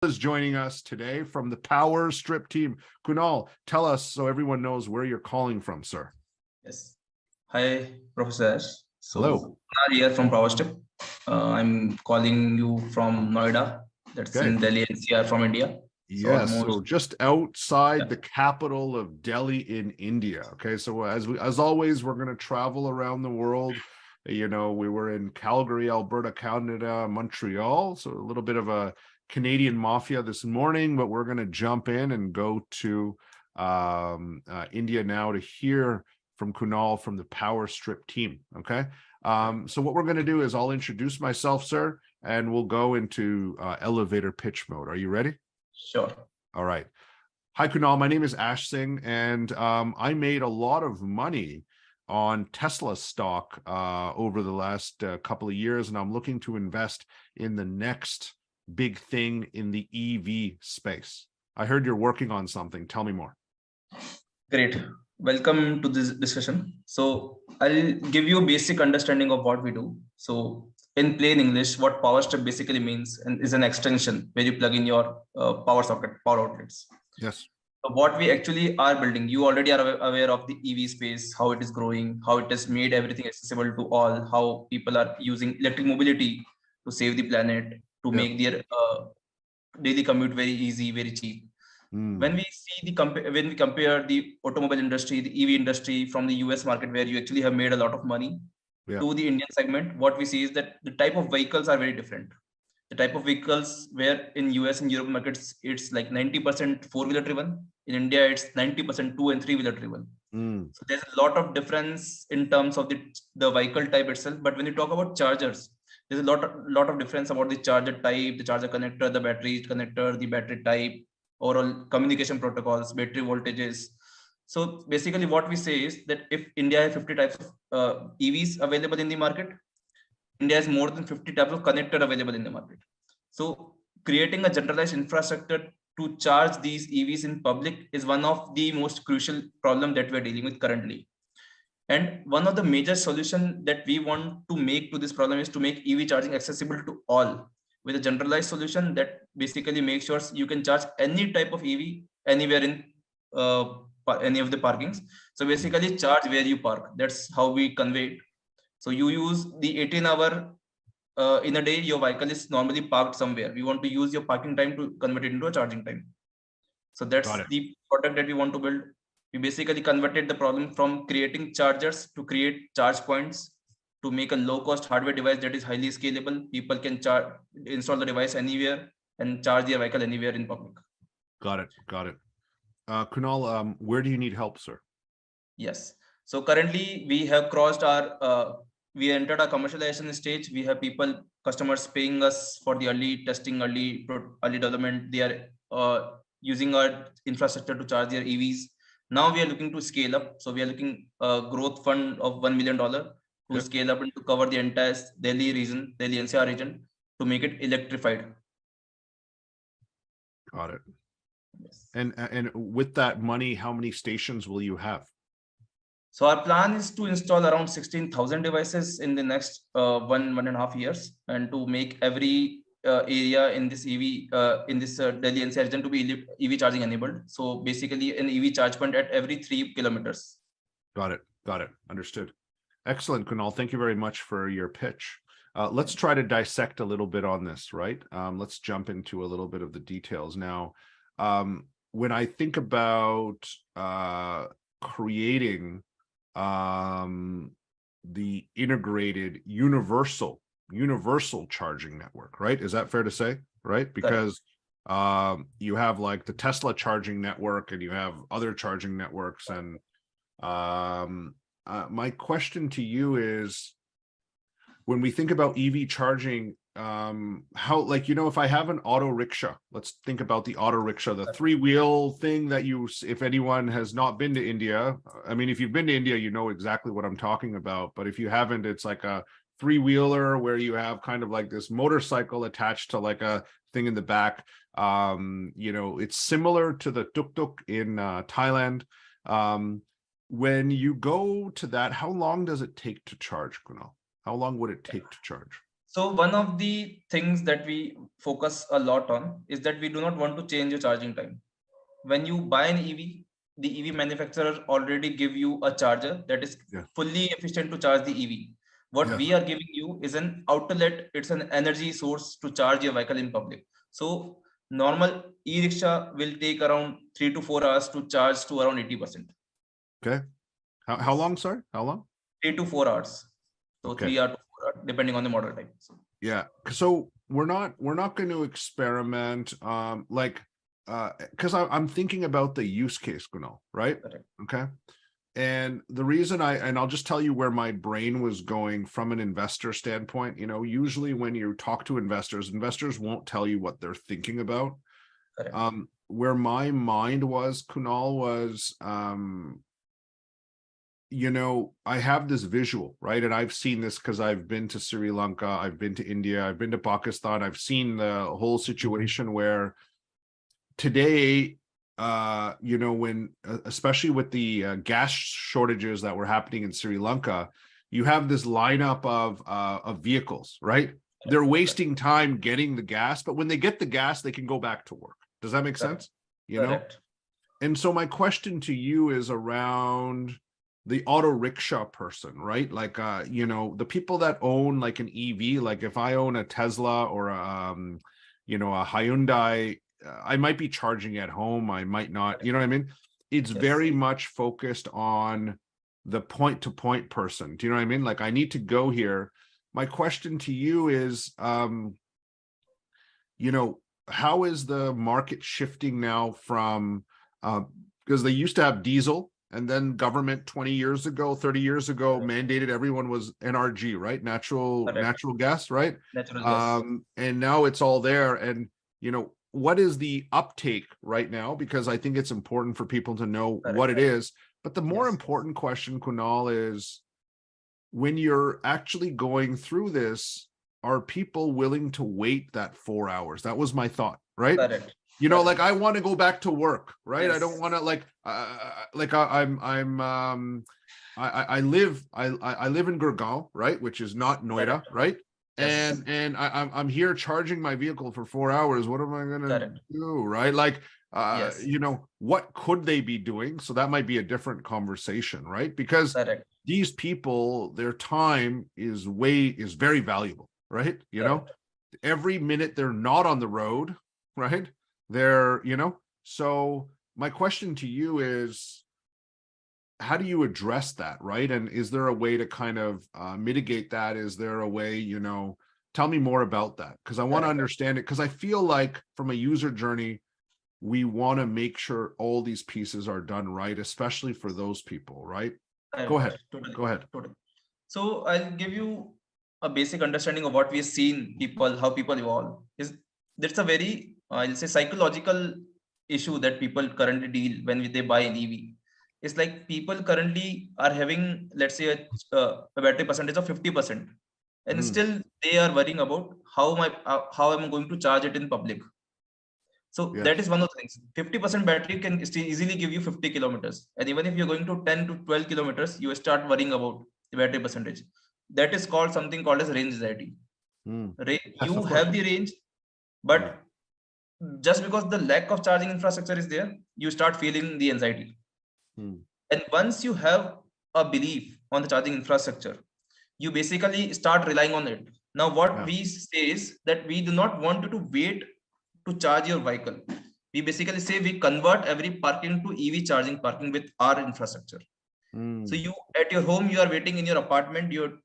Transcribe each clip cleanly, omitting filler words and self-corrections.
Is joining us today from the Powerstrip team. Kunal, tell us so everyone knows where you're calling from, sir. Yes. Hi, Professor Ash. Hello. Kunal here from Powerstrip. I'm calling you from Noida. That's Okay. in Delhi NCR from India. Yes, so just outside the capital of Delhi in India. Okay, so as always, we're going to travel around the world. You know, we were in Calgary, Alberta, Canada, Montreal. So a little bit of a Canadian mafia this morning, but we're going to jump in and go to India now to hear from Kunal from the Powerstrip team. Okay, so what we're going to do is I'll introduce myself, sir, and we'll go into elevator pitch mode. Are you ready? Sure. All right. Hi, Kunal. My name is Ash Singh, and I made a lot of money on Tesla stock over the last couple of years, and I'm looking to invest in the next big thing in the EV space. I heard you're working on something. Tell me more. Great. Welcome to this discussion. So I'll give you a basic understanding of what we do. So in plain English, what Powerstrip basically means and is an extension where you plug in your power socket, power outlets. Yes. So what we actually are building, you already are aware of the EV space, how it is growing, how it has made everything accessible to all, how people are using electric mobility to save the planet, to make their daily commute very easy, very cheap. When we see when we compare the automobile industry, the EV industry from the US market, where you actually have made a lot of money, to the Indian segment, what we see is that the type of vehicles are very different. The type of vehicles where in US and Europe markets, it's like 90% four-wheeler driven. In India, it's 90% two and three-wheeler driven. So there's a lot of difference in terms of the vehicle type itself. But when you talk about chargers, there's a lot of difference about the charger type, the charger connector, the battery connector, the battery type, overall communication protocols, battery voltages. So basically what we say is that if India has 50 types of EVs available in the market, India has more than 50 types of connector available in the market. So creating a generalized infrastructure to charge these EVs in public is one of the most crucial problem that we're dealing with currently. And one of the major solutions that we want to make to this problem is to make EV charging accessible to all with a generalized solution that basically makes sure you can charge any type of EV anywhere in any of the parkings. So basically charge where you park. That's how we convey it. So you use the 18-hour in a day, your vehicle is normally parked somewhere. We want to use your parking time to convert it into a charging time. So that's the product that we want to build. We basically converted the problem from creating chargers to create charge points to make a low-cost hardware device that is highly scalable. People can install the device anywhere and charge their vehicle anywhere in public. Got it. Got it. Kunal, where do you need help, sir? Yes. So currently we have crossed our, we entered our commercialization stage. We have customers paying us for the early testing, early development. They are using our infrastructure to charge their EVs. Now we are looking to scale up. So we are looking a growth fund of $1 million to scale up and to cover the entire Delhi region, Delhi NCR region, to make it electrified. Got it. Yes. And with that money, how many stations will you have? So our plan is to install around 16,000 devices in the next 1.5 years, and to make every area in this EV, in this Delhi NCR region to be EV charging enabled. So basically an EV charge point at every 3 kilometers. Got it. Got it. Understood. Excellent, Kunal. Thank you very much for your pitch. Let's try to dissect a little bit on this, right? Let's jump into a little bit of the details now. When I think about creating the integrated universal charging network, right? Is that fair to say, right? Because you have like the Tesla charging network and you have other charging networks. And my question to you is, when we think about EV charging, how, like, you know, if I have an auto rickshaw, let's think about the auto rickshaw, the three-wheel thing that if anyone has not been to India, I mean, if you've been to India, you know exactly what I'm talking about. But if you haven't, it's like a three-wheeler where you have kind of like this motorcycle attached to like a thing in the back. You know, it's similar to the tuk-tuk in Thailand. When you go to that, how long does it take to charge, Kunal? How long would it take to charge? So one of the things that we focus a lot on is that we do not want to change your charging time. When you buy an EV, the EV manufacturer already give you a charger that is Yeah. fully efficient to charge the EV. What we are giving you is an outlet. It's an energy source to charge your vehicle in public. So normal e-rickshaw will take around 3 to 4 hours to charge to around 80%. Okay. How long, sorry? How long? 3 to 4 hours. So Okay. 3 hours to 4 hours, depending on the model type. So, Yeah. So we're not going to experiment because I'm thinking about the use case, Kunal, right? correct. Okay. And the reason I'll just tell you where my brain was going from an investor standpoint. Usually when you talk to investors won't tell you what they're thinking about. Correct. Where my mind was, Kunal, was I have this visual, right? And I've seen this because I've been to Sri Lanka, I've been to India, I've been to Pakistan. I've seen the whole situation where today, when especially with the gas shortages that were happening in Sri Lanka, you have this lineup of vehicles, right? They're wasting time getting the gas, but when they get the gas, they can go back to work. Does that make sense? Correct. And so my question to you is around the auto rickshaw person, right? Like, the people that own like an EV, like if I own a Tesla or a Hyundai, I might be charging at home. I might not, you know what I mean? It's very much focused on the point to point person. Do you know what I mean? Like I need to go here. My question to you is, how is the market shifting now from, because they used to have diesel, and then government 20 years ago, 30 years ago, mandated everyone was NRG, right? Natural gas, right? Natural gas. And now it's all there. And, what is the uptake right now? Because I think it's important for people to know what it is. But the more important question, Kunal, is when you're actually going through this, are people willing to wait that 4 hours? That was my thought, right? Correct. Like I want to go back to work, right? Yes. I don't want to I live in Gurgaon, right? Which is not Noida, right? Yes. And I'm here charging my vehicle for 4 hours. What am I gonna do, right? Like, what could they be doing? So that might be a different conversation, right? Because these people, their time is very valuable, right? Every minute they're not on the road, right? They're, so my question to you is, how do you address that, right? And is there a way to kind of mitigate that? Is there a way, tell me more about that, because I want to understand it, because I feel like from a user journey, we want to make sure all these pieces are done right, especially for those people, right? Go ahead. Totally. So I'll give you a basic understanding of what we've seen how people evolve. That's a very, I'll say, psychological issue that people currently deal when they buy an EV. It's like people currently are having, let's say, a battery percentage of 50%, and still they are worrying about how I'm going to charge it in public. So that is one of the things. 50% battery can still easily give you 50 kilometers. And even if you're going to 10 to 12 kilometers, you start worrying about the battery percentage. That is something called as range anxiety. You have the range, but just because the lack of charging infrastructure is there, you start feeling the anxiety. And once you have a belief on the charging infrastructure, you basically start relying on it. Now, what we say is that we do not want you to wait to charge your vehicle. We basically say we convert every parking to EV charging parking with our infrastructure. So you at your home, you are waiting in your apartment, you're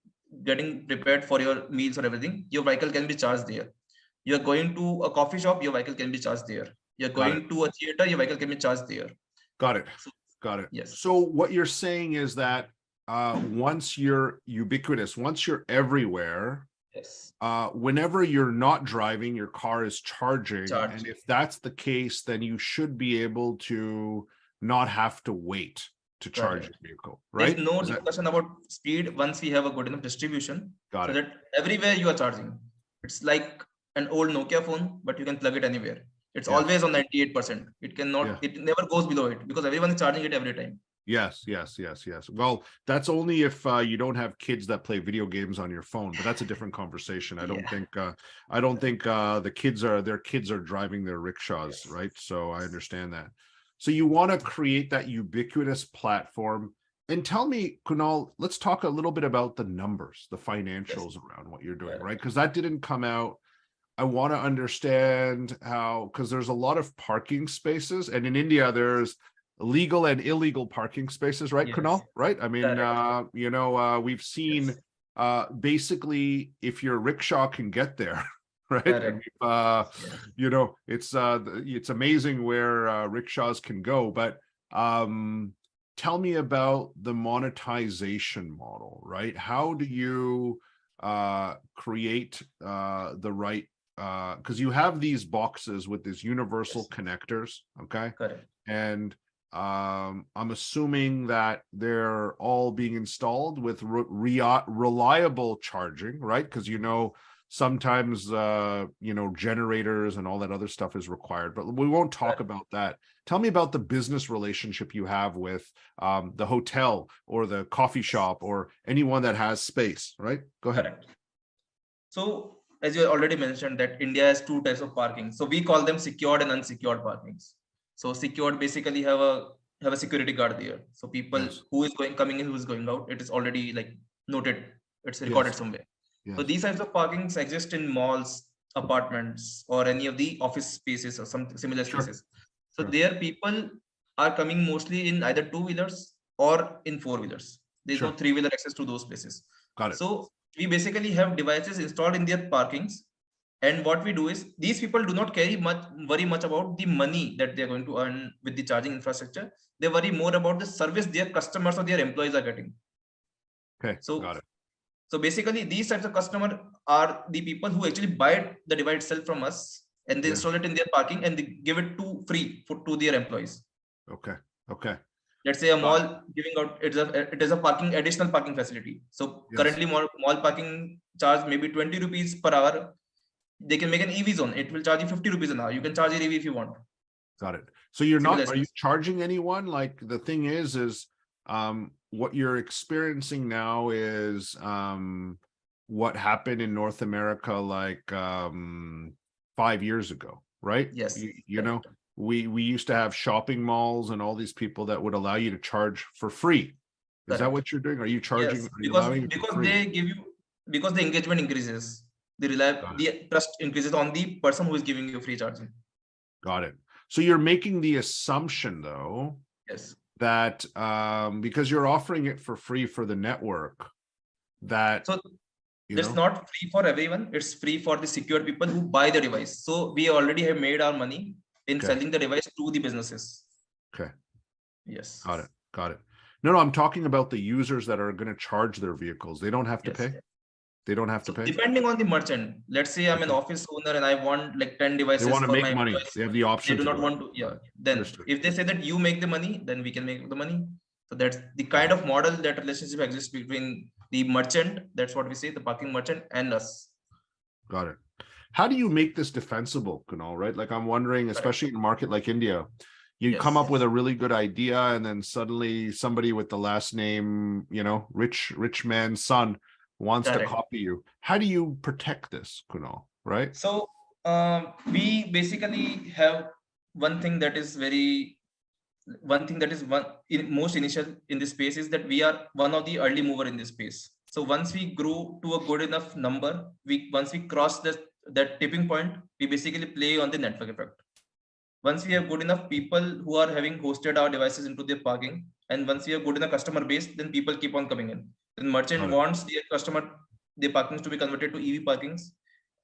getting prepared for your meals or everything. Your vehicle can be charged there. You're going to a coffee shop, your vehicle can be charged there. You're going to a theater, your vehicle can be charged there. Got it. Yes. So what you're saying is that once you're ubiquitous, once you're everywhere, whenever you're not driving, your car is charging. And if that's the case, then you should be able to not have to wait to charge your vehicle, right? There's no discussion about speed once we have a good enough distribution. So that everywhere you are charging. It's like an old Nokia phone, but you can plug it anywhere. It's always on 98%. It never goes below it because everyone is charging it every time. Yes. Well, that's only if you don't have kids that play video games on your phone, but that's a different conversation. I don't think their kids are driving their rickshaws, right? So I understand that. So you want to create that ubiquitous platform. And tell me, Kunal, let's talk a little bit about the numbers, the financials around what you're doing, right? Because that didn't come out. I want to understand how, because there's a lot of parking spaces, and in India there's legal and illegal parking spaces, right, Kunal? Right? I mean, we've seen basically if your rickshaw can get there, right? It's amazing where rickshaws can go, but tell me about the monetization model, right? How do you create the right, because you have these boxes with these universal connectors, okay? Correct. And I'm assuming that they're all being installed with reliable charging, right? Because sometimes generators and all that other stuff is required, but we won't talk about that. Tell me about the business relationship you have with the hotel or the coffee shop or anyone that has space, right? Go ahead. Correct. So as you already mentioned that India has two types of parking. So we call them secured and unsecured parkings. So secured basically have a security guard there. So people who is coming in, who is going out, it is already like noted. It's recorded somewhere. So these types of parkings exist in malls, apartments, or any of the office spaces or some similar spaces. So there people are coming mostly in either two-wheelers or in four-wheelers. There's no three-wheeler access to those places. Got it. So we basically have devices installed in their parkings. And what we do is these people do not worry much about the money that they're going to earn with the charging infrastructure. They worry more about the service their customers or their employees are getting. Okay, got it. So basically these types of customer are the people who actually buy the device itself from us, and they install it in their parking and they give it free to their employees. Okay. Let's say a mall giving out, it is a additional parking facility. So currently mall parking charge maybe 20 rupees per hour. They can make an EV zone. It will charge you 50 rupees an hour. You can charge your EV if you want. Got it. So are you charging anyone? Like the thing is what you're experiencing now is what happened in North America like 5 years ago, right? Yes. We used to have shopping malls and all these people that would allow you to charge for free. Is that what you're doing? Are you charging? Yes, because they give you, because the engagement increases. The trust increases on the person who is giving you free charging. Got it. So you're making the assumption though, that because you're offering it for free for the network, that it's not free for everyone. It's free for the secured people who buy the device. So we already have made our money in selling the device to the businesses. Okay. Yes. Got it. No, I'm talking about the users that are going to charge their vehicles. They don't have to pay. They don't have to pay. Depending on the merchant. Let's say I'm an office owner and I want like 10 devices. They want to for make my money. employees. They have the option. They do not want to. Then if they say that you make the money, then we can make the money. So that's the kind of model that relationship exists between the merchant. That's what we say, the parking merchant, and us. Got it. How do you make this defensible, Kunal? Right? Like I'm wondering, especially in a market like India, you come up with a really good idea, and then suddenly somebody with the last name, rich man's son wants to copy you. How do you protect this, Kunal? Right? So we basically have one thing that is most initial in this space is that we are one of the early mover in this space. So once we grow to a good enough number, once we cross that tipping point, we basically play on the network effect. Once we have good enough people who are having hosted our devices into their parking, and once we have good enough customer base, then people keep on coming in. Then merchant wants their parkings to be converted to EV parkings,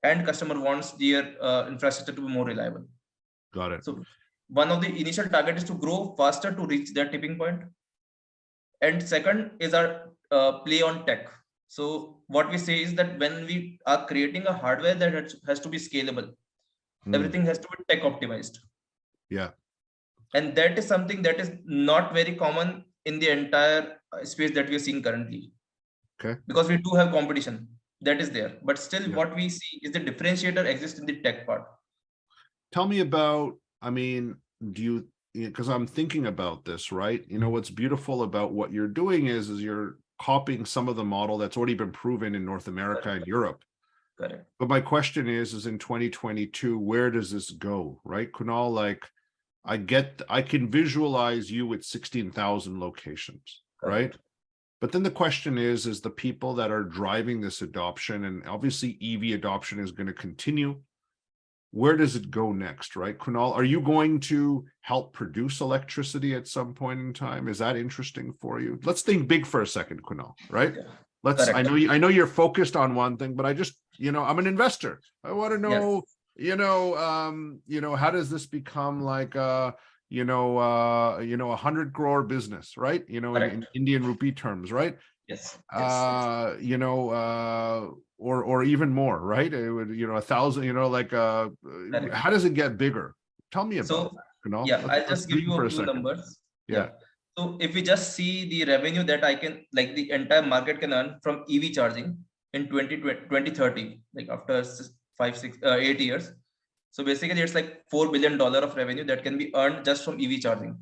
and customer wants their infrastructure to be more reliable. Got it. So one of the initial target is to grow faster to reach that tipping point. And second is our play on tech. So what we say is that when we are creating a hardware that has to be scalable, everything has to be tech optimized. Yeah. And that is something that is not very common in the entire space that we are seeing currently. Okay. Because we do have competition that is there, but still what we see is the differentiator exists in the tech part. Tell me about, do because I'm thinking about this, right? You know, what's beautiful about what you're doing is you're copying some of the model that's already been proven in North America and Europe. Correct. But my question is in 2022, where does this go, right? Kunal, like, I can visualize you with 16,000 locations, right? But then the question is the people that are driving this adoption, and obviously EV adoption is going to continue. Where does it go next, right? Kunal, are you going to help produce electricity at some point in time? Is that interesting for you? Let's think big for a second, Kunal, right? Correct. I know you're focused on one thing, but I just, I'm an investor. I want to know, how does this become like a 100 crore business, right? In Indian rupee terms, right? Yes. Or even more, right? It would, 1,000, how does it get bigger? Tell me about that, Kunal. Yeah, I'll just give you a few numbers. Yeah. So if we just see the revenue that I can, like the entire market can earn from EV charging in 2030, like after 8 years. So basically it's like $4 billion of revenue that can be earned just from EV charging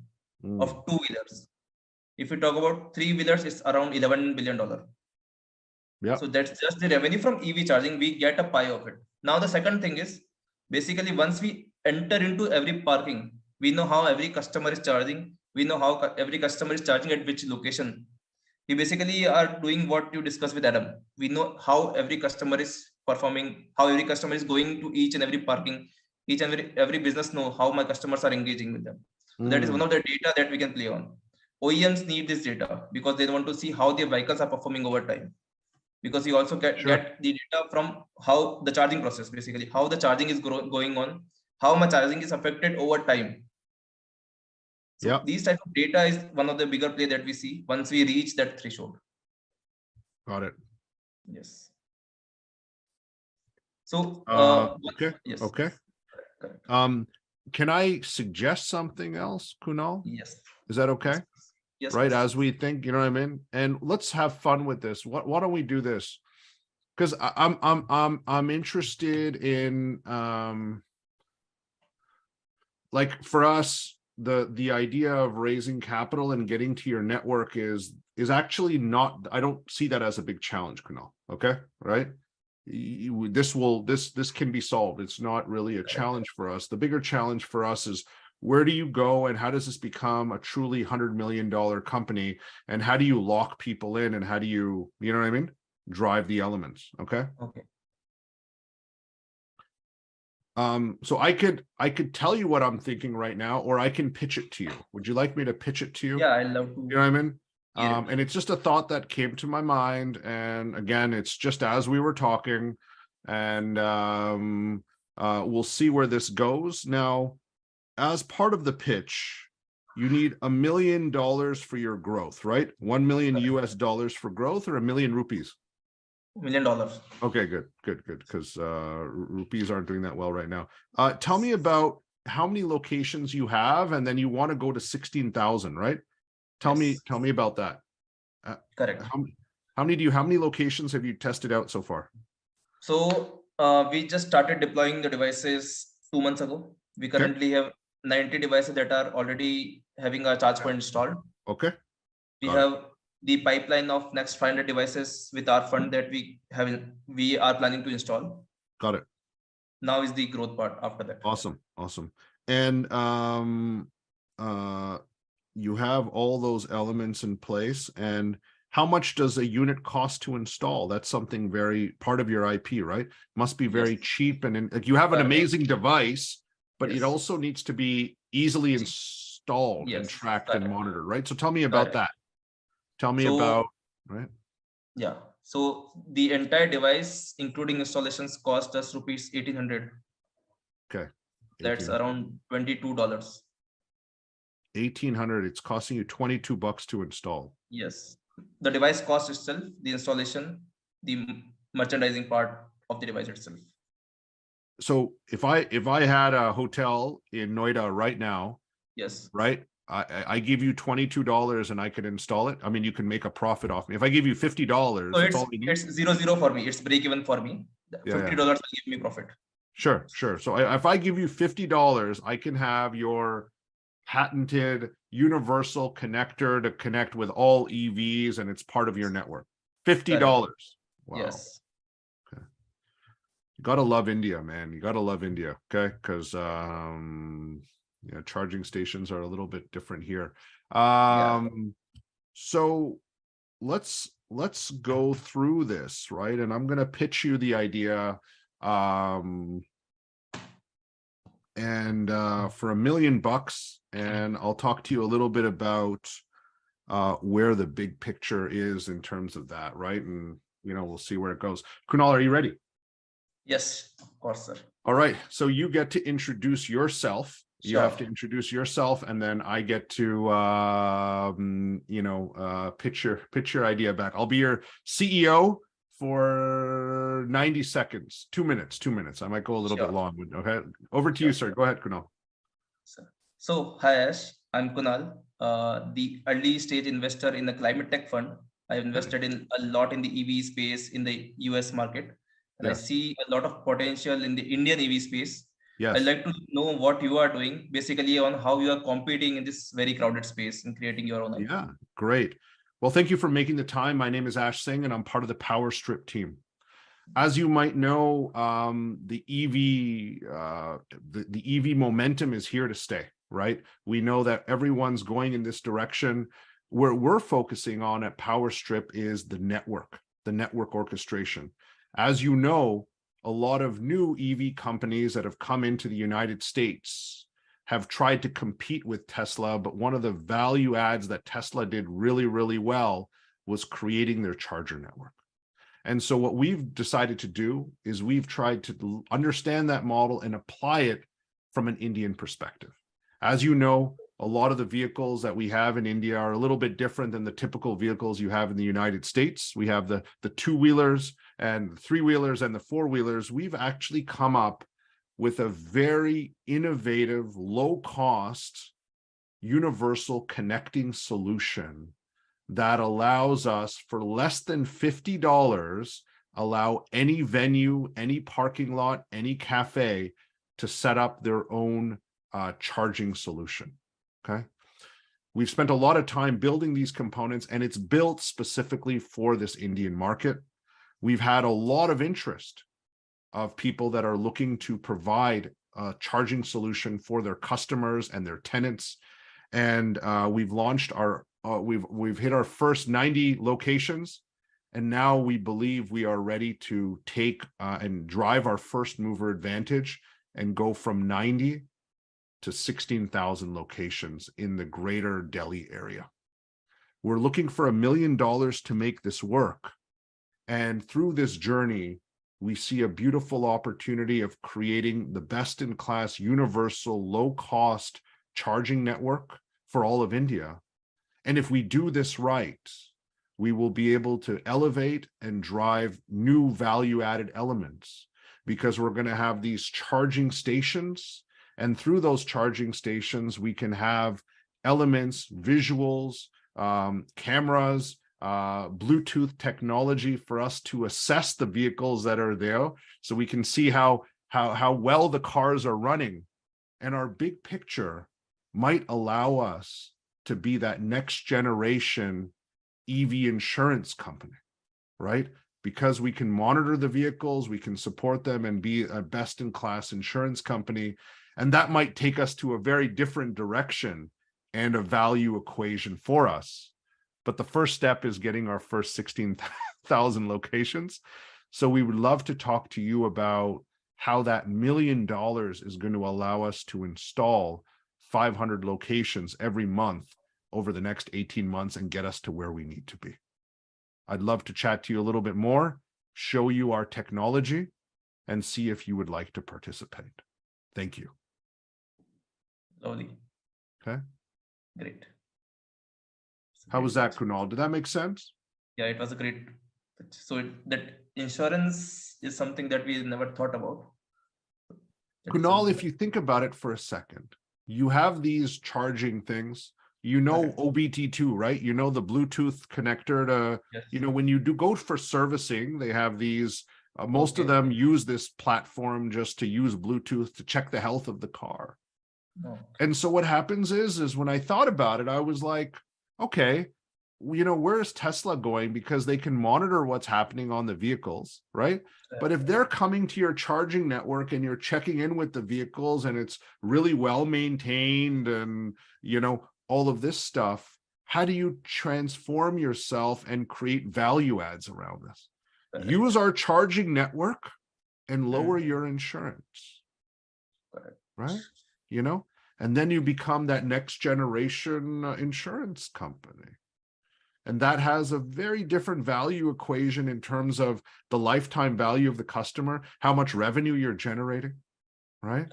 of 2-wheelers. If we talk about 3-wheelers, it's around $11 billion. Yeah. So that's just the revenue from EV charging. We get a pie of it. Now the second thing is, basically once we enter into every parking, we know how every customer is charging. We know how every customer is charging at which location. We basically are doing what you discussed with Adam. We know how every customer is performing, how every customer is going to each and every parking. Each and every business know how my customers are engaging with them. So that is one of the data that we can play on. OEMs need this data because they want to see how their vehicles are performing over time. Because you also get the data from how the charging process, basically how the charging is going on, how much charging is affected over time. So these type of data is one of the bigger play that we see once we reach that threshold. Got it. Yes. So okay. Yes. Okay. Correct. Can I suggest something else, Kunal? Yes. Is that okay? Yes. Right. As we think, you know what I mean? And let's have fun with this. Why don't we do this? Because I'm interested in like for us, the idea of raising capital and getting to your network is actually not, I don't see that as a big challenge, Kunal. Okay. Right. This can be solved. It's not really a challenge for us. The bigger challenge for us is, where do you go and how does this become a truly $100 million company? And how do you lock people in and how do you know what I mean? Drive the elements. Okay. Okay. So I could tell you what I'm thinking right now, or I can pitch it to you. Would you like me to pitch it to you? Yeah, I love to. You know what I mean? And it's just a thought that came to my mind. And again, it's just as we were talking, and we'll see where this goes. Now, as part of the pitch, you need $1 million for your growth, right? 1 million US dollars for growth, or 1 million rupees? $1 million. Okay, good. Because rupees aren't doing that well right now. Tell me about how many locations you have, and then you want to go to 16,000, right? Tell me about that. Correct. How many locations have you tested out so far? So we just started deploying the devices 2 months ago. We currently have 90 devices that are already having a charge point installed. Okay. We have the pipeline of next 500 devices with our fund that we are planning to install. Got it. Now is the growth part after that. Awesome. And you have all those elements in place, and how much does a unit cost to install? That's something very part of your IP, right? Must be very cheap, and like you have an amazing device, but it also needs to be easily installed and tracked and monitored, right? So tell me about that. Tell me about, right? Yeah. So the entire device, including installations, cost us rupees 1,800. Okay. That's around $22. 1,800. It's costing you $22 to install. Yes. The device cost itself, the installation, the merchandising part of the device itself. So if I had a hotel in Noida right now, right, I give you $22 and I can install it. I mean, you can make a profit off me. If I give you $50, so it's 0-0 for me. It's break even for me. $50 will give me profit. Sure. So if I give you $50, I can have your patented universal connector to connect with all EVs, and it's part of your network. $50. Wow. Yes. Okay. You gotta love India, man. You gotta love India, okay? Because charging stations are a little bit different here. So let's go through this, right? And I'm gonna pitch you the idea. For $1 million, and I'll talk to you a little bit about where the big picture is in terms of that, right? And we'll see where it goes. Kunal, are you ready? Yes, of course, sir. All right, so you get to introduce yourself. Sure. You have to introduce yourself, and then I get to pitch your idea back. I'll be your CEO for 90 seconds, 2 minutes. I might go a little bit long. Okay, over to you, sir. Go ahead, Kunal. So, hi Ash, I'm Kunal, the early stage investor in the climate tech fund. I've invested in a lot in the EV space in the US market, and I see a lot of potential in the Indian EV space. Yes. I'd like to know what you are doing, basically on how you are competing in this very crowded space and creating your own. Yeah, great. Well, thank you for making the time. My name is Ash Singh, and I'm part of the Powerstrip team. As you might know, the EV momentum is here to stay, right? We know that everyone's going in this direction. Where we're focusing on at Powerstrip is the network orchestration. As you know, a lot of new EV companies that have come into the United States have tried to compete with Tesla, but one of the value adds that Tesla did really, really well was creating their charger network. And so what we've decided to do is we've tried to understand that model and apply it from an Indian perspective. As you know, a lot of the vehicles that we have in India are a little bit different than the typical vehicles you have in the United States. We have the two-wheelers and the three-wheelers and the four-wheelers. We've actually come up with a very innovative, low-cost, universal connecting solution that allows us, for less than $50, allow any venue, any parking lot, any cafe to set up their own charging solution, okay? We've spent a lot of time building these components, and it's built specifically for this Indian market. We've had a lot of interest of people that are looking to provide a charging solution for their customers and their tenants. And we've launched our, we've hit our first 90 locations. And now we believe we are ready to take and drive our first mover advantage and go from 90 to 16,000 locations in the greater Delhi area. We're looking for $1 million to make this work. And through this journey, we see a beautiful opportunity of creating the best-in-class, universal, low-cost charging network for all of India. And if we do this right, we will be able to elevate and drive new value-added elements, because we're going to have these charging stations. And through those charging stations, we can have elements, visuals, cameras, Bluetooth technology for us to assess the vehicles that are there, so we can see how well the cars are running. And our big picture might allow us to be that next generation EV insurance company, right? Because we can monitor the vehicles, we can support them and be a best-in-class insurance company. And that might take us to a very different direction and a value equation for us. But the first step is getting our first 16,000 locations. So we would love to talk to you about how that $1 million is going to allow us to install 500 locations every month over the next 18 months and get us to where we need to be. I'd love to chat to you a little bit more, show you our technology, and see if you would like to participate. Thank you. Lovely. Okay. Great. How was that, Kunal? Did that make sense? Yeah, it was a great. So that insurance is something that we never thought about. Kunal, if you think about it for a second, you have these charging things, you know, OBT2, right? You know, the Bluetooth connector to, you know, when you do go for servicing, they have these, most of them use this platform just to use Bluetooth to check the health of the car. Okay. And so what happens is when I thought about it, I was like, okay, where's Tesla going? Because they can monitor what's happening on the vehicles, right? But if they're coming to your charging network and you're checking in with the vehicles and it's really well maintained and, all of this stuff, how do you transform yourself and create value adds around this? Correct. Use our charging network and lower your insurance, Correct. right? And then you become that next generation insurance company. And that has a very different value equation in terms of the lifetime value of the customer, how much revenue you're generating, right?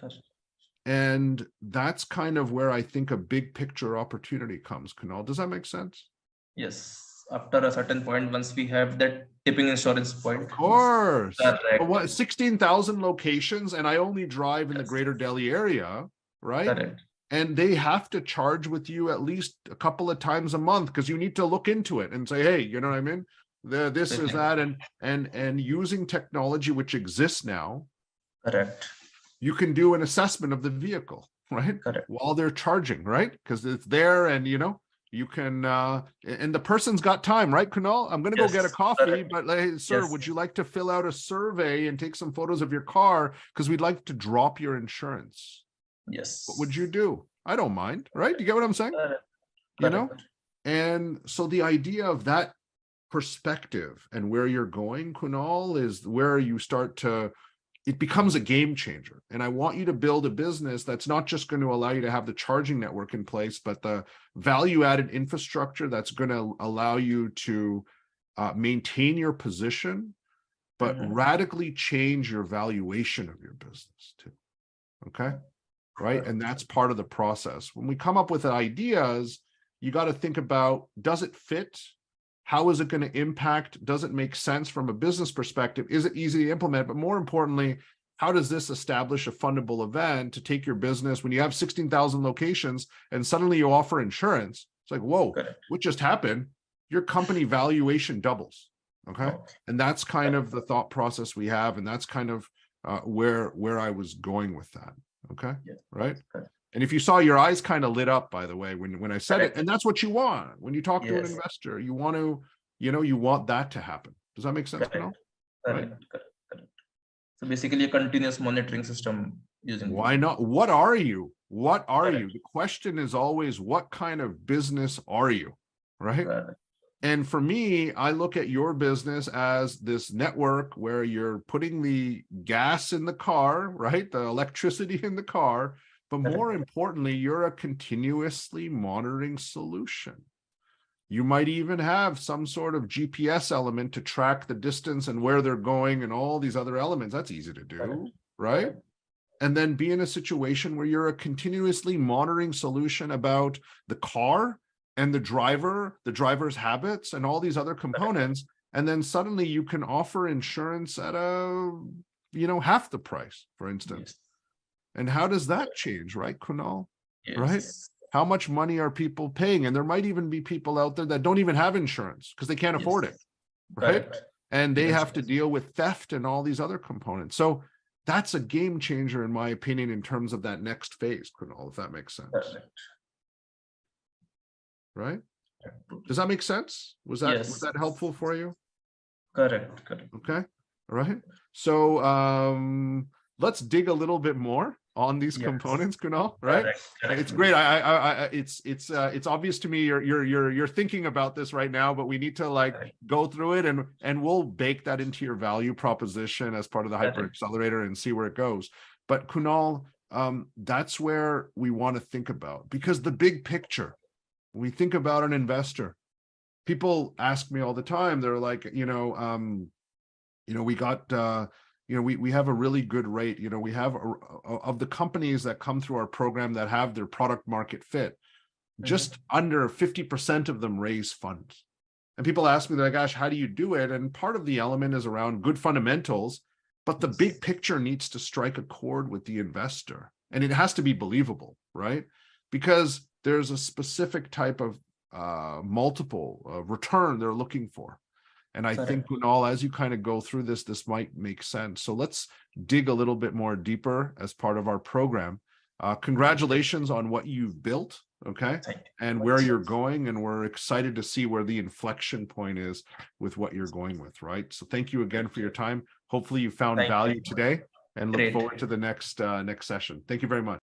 And that's kind of where I think a big picture opportunity comes, Kunal. Does that make sense? Yes. After a certain point, once we have that tipping insurance point. Of course. Correct. But what, 16,000 locations, and I only drive in the greater Delhi area, right? Correct. And they have to charge with you at least a couple of times a month because you need to look into it and say, hey, you know what I mean? This is that, and using technology which exists now. Correct. You can do an assessment of the vehicle, right? Correct. While they're charging, right? Because it's there, and you can, and the person's got time, right, Kunal? I'm going to go get a coffee, correct. but hey, sir, would you like to fill out a survey and take some photos of your car? Because we'd like to drop your insurance. Yes. What would you do? I don't mind, right? You get what I'm saying? Correct. And so the idea of that perspective and where you're going, Kunal, is where you start to, it becomes a game changer. And I want you to build a business that's not just going to allow you to have the charging network in place, but the value-added infrastructure that's going to allow you to maintain your position, but radically change your valuation of your business too. Okay? Right? And that's part of the process. When we come up with ideas, you got to think about, does it fit? How is it going to impact? Does it make sense from a business perspective? Is it easy to implement? But more importantly, how does this establish a fundable event to take your business when you have 16,000 locations and suddenly you offer insurance? It's like, whoa, what just happened? Your company valuation doubles. Okay. And that's kind of the thought process we have. And that's kind of where I was going with that. Okay. Right. And if you saw, your eyes kind of lit up, by the way, when I said it, and that's what you want when you talk to an investor. You want to, you want that to happen. Does that make sense? Correct. Correct. So basically, a continuous monitoring system using. Why not? What are you? What are you? The question is always, what kind of business are you? Right. And for me, I look at your business as this network where you're putting the gas in the car, right? The electricity in the car. But more importantly, you're a continuously monitoring solution. You might even have some sort of GPS element to track the distance and where they're going and all these other elements. That's easy to do, right? And then be in a situation where you're a continuously monitoring solution about the car and the driver's habits and all these other components. And then suddenly you can offer insurance at half the price, for instance. And how does that change, right, Kunal? Right? How much money are people paying? And there might even be people out there that don't even have insurance because they can't afford it, right? And they have to deal with theft and all these other components. So that's a game changer, in my opinion, in terms of that next phase, Kunal, if that makes sense. Right? Does that make sense? Was that helpful for you? Correct. Okay. All right. So let's dig a little bit more on these components, Kunal, right? Correct. It's great. It's obvious to me you're thinking about this right now, but we need to go through it and we'll bake that into your value proposition as part of the hyper accelerator and see where it goes. But Kunal, that's where we want to think about, because the big picture, when we think about an investor, people ask me all the time, they're like, we got we have a really good rate. We have of the companies that come through our program that have their product market fit, just under 50% of them raise funds. And people ask me, gosh, how do you do it? And part of the element is around good fundamentals, but the big picture needs to strike a chord with the investor. And it has to be believable, right? Because there's a specific type of multiple return they're looking for. And I think, Kunal, as you kind of go through this might make sense. So let's dig a little bit more deeper as part of our program. Congratulations on what you've built, okay, Thank you. and where you're going, and we're excited to see where the inflection point is with what you're going with, right? So thank you again for your time. Hopefully you found Thank you. value today, and look Great. forward to the next session. Thank you very much.